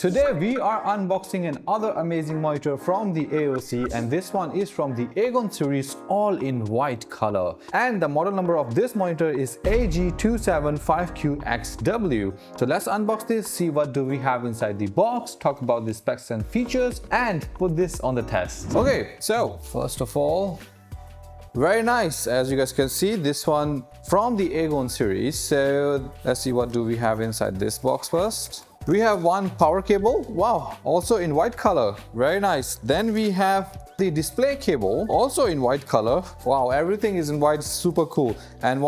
Today we are unboxing another amazing monitor from the AOC, and this one is from the AGON series, all in white color. And the model number of this monitor is AG275QXW. So let's unbox this, see what do we have inside the box, talk about the specs and features, and put this on the test. Okay, so first of all, very nice. As you guys can see, this one from the AGON series. So let's see what do we have inside this box first. We have one power cable, wow, also in white color, very nice. Then we have the display cable, also in white color, wow, everything is in white, super cool. And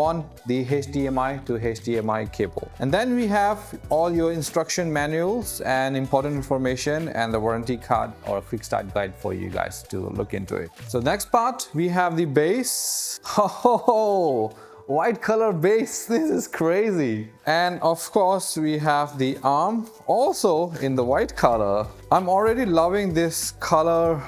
the HDMI to HDMI cable. And then we have all your instruction manuals and important information and the warranty card or a quick start guide for you guys to look into it. So next part, we have the base. White color base, this is crazy. And of course we have the arm, also in the white color. I'm already loving this color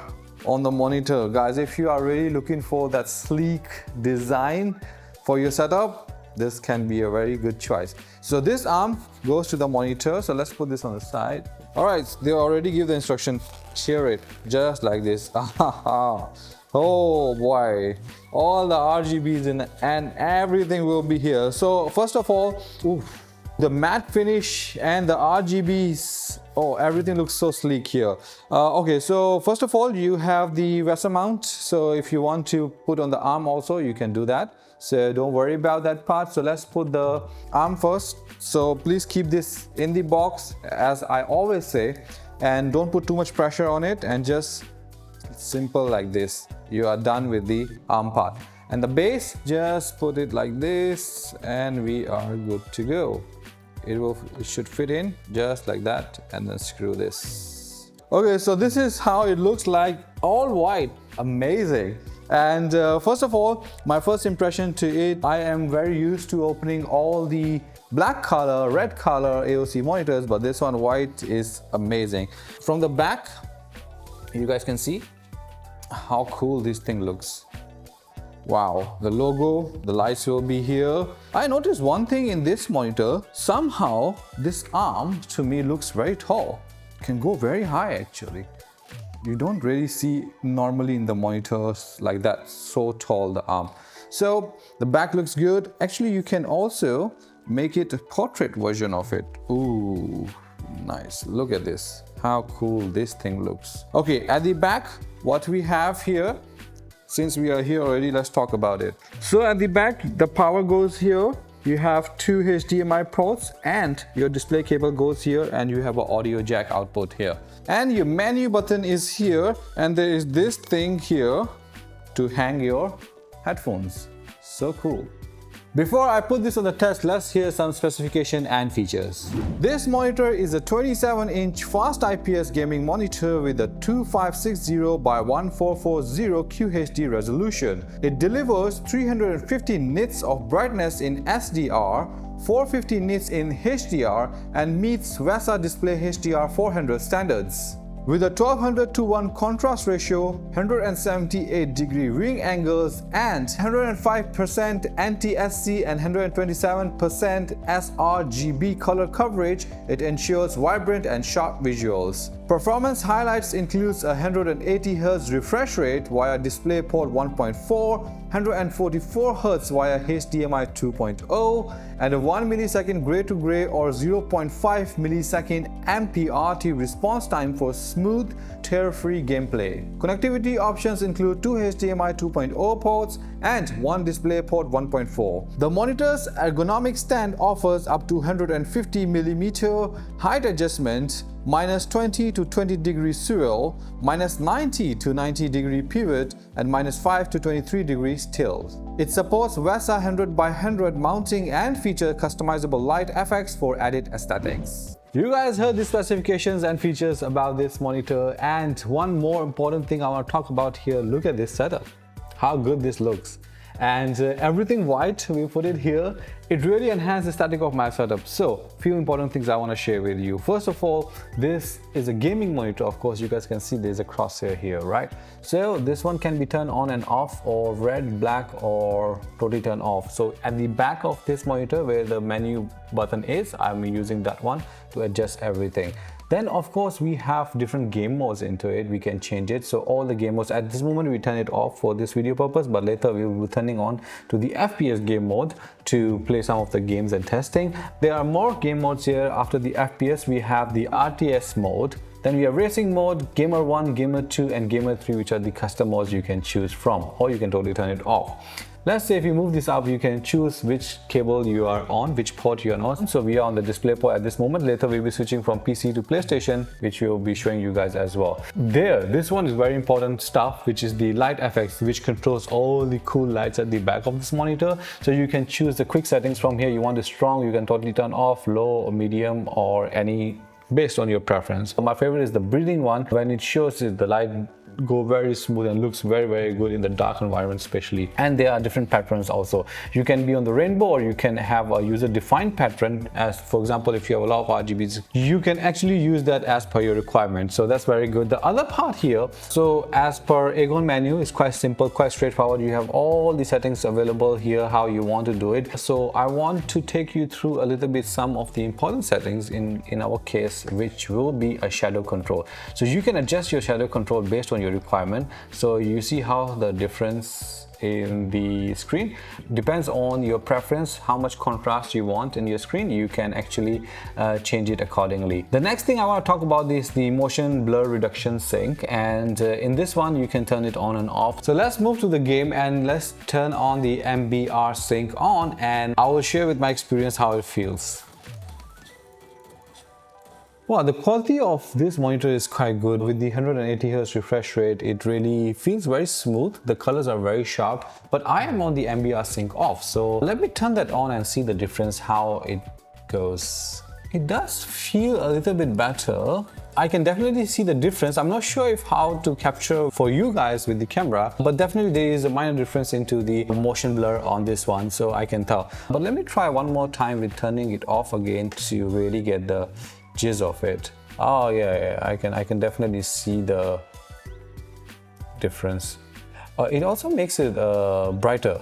on the monitor, guys. If you are really looking for that sleek design for your setup, this can be a very good choice. So this arm goes to the monitor, so let's put this on the side. All right, they already give the instruction, share it just like this. Oh boy, all the RGBs and everything will be here. So first of all, the matte finish and the RGBs, everything looks so sleek here. Okay, so first of all, you have the VESA mount. So if you want to put on the arm also, you can do that. So don't worry about that part. So let's put the arm first. So please keep this in the box, as I always say, and don't put too much pressure on it, and just simple like this. You are done with the arm part. And the base, just put it like this and we are good to go. It should fit in just like that, and then screw this. Okay, so this is how it looks like, all white, amazing. And first of all, my first impression to it, I am very used to opening all the black color, red color AOC monitors, but this one white is amazing. From the back, you guys can see how cool this thing looks. Wow, the logo, the lights will be here. I noticed one thing in this monitor, somehow this arm to me looks very tall. It can go very high actually. You don't really see normally in the monitors like that, so tall the arm. So the back looks good. Actually, you can also make it a portrait version of it. Ooh, nice, look at this. How cool this thing looks. Okay, at the back, what we have here, since we are here already, let's talk about it. So at the back, the power goes here. You have two HDMI ports and your display cable goes here, and you have an audio jack output here. And your menu button is here, and there is this thing here to hang your headphones. So cool. Before I put this on the test, let's hear some specification and features. This monitor is a 27-inch Fast IPS gaming monitor with a 2560 by 1440 QHD resolution. It delivers 350 nits of brightness in SDR, 450 nits in HDR, and meets VESA DisplayHDR 400 standards. With a 1200:1 contrast ratio, 178-degree viewing angles, and 105% NTSC and 127% sRGB color coverage, it ensures vibrant and sharp visuals. Performance highlights includes a 180Hz refresh rate via DisplayPort 1.4, 144Hz via HDMI 2.0, and a 1 millisecond gray-to-gray or 0.5 millisecond MPRT response time for smooth, tear-free gameplay. Connectivity options include two HDMI 2.0 ports and one DisplayPort 1.4. The monitor's ergonomic stand offers up to 150mm height adjustment, -20 to 20 degree swivel, -90 to 90 degree pivot, and -5 to 23 degrees tilt. It supports VESA 100x100 mounting and features customizable light effects for added aesthetics. You guys heard the specifications and features about this monitor, and one more important thing I want to talk about here. Look at this setup, how good this looks. And everything white, we put it here. It really enhances the aesthetic of my setup. So few important things I want to share with you. First of all, this is a gaming monitor. Of course, you guys can see there's a crosshair here, right? So this one can be turned on and off, or red, black, or totally turned off. So at the back of this monitor where the menu button is, I'm using that one to adjust everything. Then of course we have different game modes into it. We can change it. So all the game modes, at this moment we turn it off for this video purpose, but later we will be turning on to the FPS game mode to play some of the games and testing. There are more game modes here. After the FPS we have the RTS mode. Then we have racing mode, gamer 1, gamer 2 and gamer 3, which are the custom modes you can choose from, or you can totally turn it off. Let's say if you move this up, you can choose which cable you are on, which port you are on. So we are on the display port at this moment. Later we'll be switching from PC to PlayStation, which we'll be showing you guys as well. This one is very important stuff, which is the light effects, which controls all the cool lights at the back of this monitor. So you can choose the quick settings from here. You want it strong, you can totally turn off, low or medium or any based on your preference. So my favorite is the breathing one. When it shows it, the light go very smooth and looks very good in the dark environment especially. And there are different patterns also. You can be on the rainbow, or you can have a user defined pattern. As for example, if you have a lot of RGBs, you can actually use that as per your requirement. So that's very good. The other part here, so as per AGON menu, is quite simple, quite straightforward. You have all the settings available here, how you want to do it. So I want to take you through a little bit some of the important settings in our case, which will be a shadow control. So you can adjust your shadow control based on your requirement. So you see how the difference in the screen depends on your preference, how much contrast you want in your screen. You can actually change it accordingly. The next thing I want to talk about is the motion blur reduction sync, and in this one you can turn it on and off. So let's move to the game and let's turn on the MPRT sync on, and I will share with my experience how it feels. Wow, the quality of this monitor is quite good. With the 180Hz refresh rate, it really feels very smooth. The colors are very sharp, but I am on the MPRT sync off. So let me turn that on and see the difference, how it goes. It does feel a little bit better. I can definitely see the difference. I'm not sure if how to capture for you guys with the camera, but definitely there is a minor difference into the motion blur on this one, so I can tell. But let me try one more time with turning it off again to really get the gist of it. Oh yeah, I can definitely see the difference. It also makes it brighter.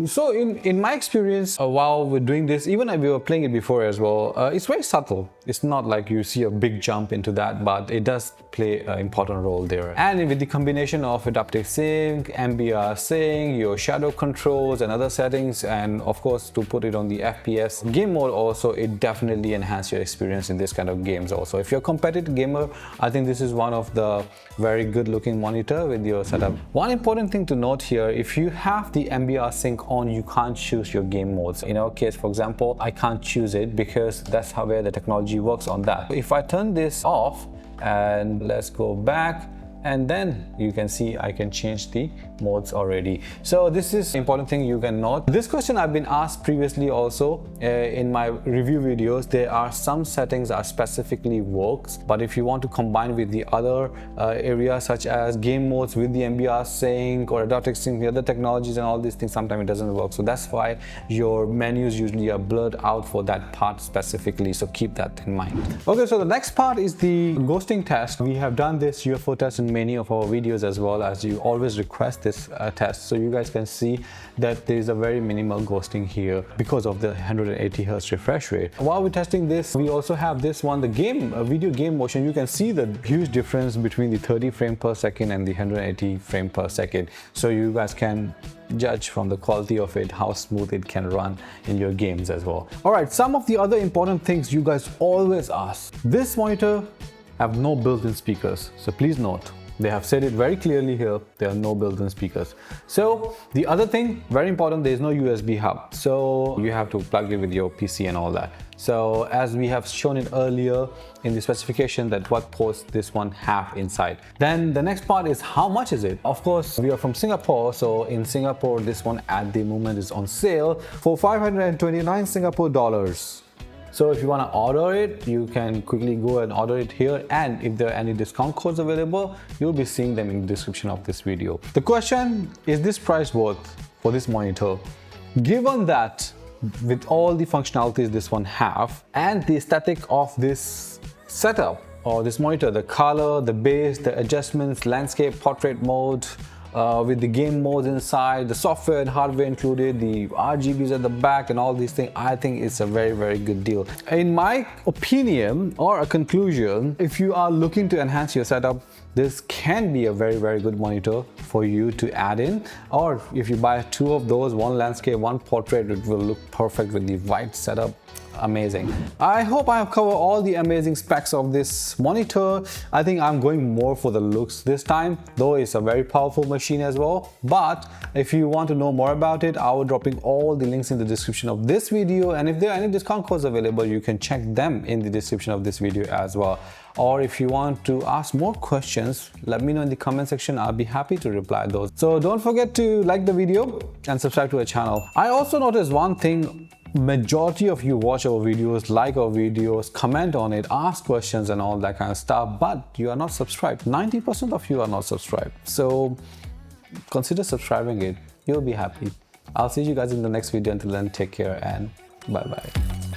So in my experience, while we're doing this, even if we were playing it before as well, it's very subtle. It's not like you see a big jump into that, but it does play an important role there. And with the combination of adaptive sync, MPRT sync, your shadow controls and other settings, and of course to put it on the FPS game mode also, it definitely enhances your experience in this kind of games also. If you're a competitive gamer, I think this is one of the very good looking monitor with your setup. One important thing to note here, if you have the MPRT sync on, you can't choose your game modes. In our case, for example, I can't choose it because that's how where the technology works on that. If I turn this off and let's go back, and then you can see I can change the modes already. So this is an important thing you can note. This question I've been asked previously also in my review videos. There are some settings that specifically works, but if you want to combine with the other areas such as game modes with the MPRT sync or adaptive sync, the other technologies and all these things, sometimes it doesn't work. So that's why your menus usually are blurred out for that part specifically, so keep that in mind. Okay, so the next part is the ghosting test. We have done this UFO test in many of our videos as well, as you always request this test, so you guys can see that there is a very minimal ghosting here because of the 180Hz refresh rate. While we're testing this, we also have this one, the video game motion. You can see the huge difference between the 30 frame per second and the 180 frame per second, so you guys can judge from the quality of it how smooth it can run in your games as well. All right, some of the other important things you guys always ask. This monitor have no built-in speakers, so please note, they have said it very clearly here, there are no built-in speakers. So the other thing, very important, there is no USB hub, so you have to plug it with your PC and all that. So as we have shown it earlier in the specification, that what ports this one have inside. Then the next part is how much is it? Of course, we are from Singapore, so in Singapore this one at the moment is on sale for 529 Singapore dollars. So if you want to order it, you can quickly go and order it here, and if there are any discount codes available, you'll be seeing them in the description of this video. The question is, this price worth for this monitor? Given that with all the functionalities this one have and the aesthetic of this setup or this monitor, the color, the base, the adjustments, landscape, portrait mode, with the game modes inside, the software and hardware included, the RGBs at the back and all these things, I think it's a very, very good deal. In my opinion or a conclusion, if you are looking to enhance your setup, this can be a very, very good monitor for you to add in. Or if you buy two of those, one landscape, one portrait, it will look perfect with the white setup. Amazing. I hope I have covered all the amazing specs of this monitor. I think I'm going more for the looks this time, though it's a very powerful machine as well. But if you want to know more about it, I will dropping all the links in the description of this video, and if there are any discount codes available, you can check them in the description of this video as well. Or if you want to ask more questions, let me know in the comment section. I'll be happy to reply those. So don't forget to like the video and subscribe to our channel. I also noticed one thing. Majority of you watch our videos, like our videos, comment on it, ask questions and all that kind of stuff, but you are not subscribed. 90% of you are not subscribed. So consider subscribing it. You'll be happy. I'll see you guys in the next video. Until then, take care and bye bye.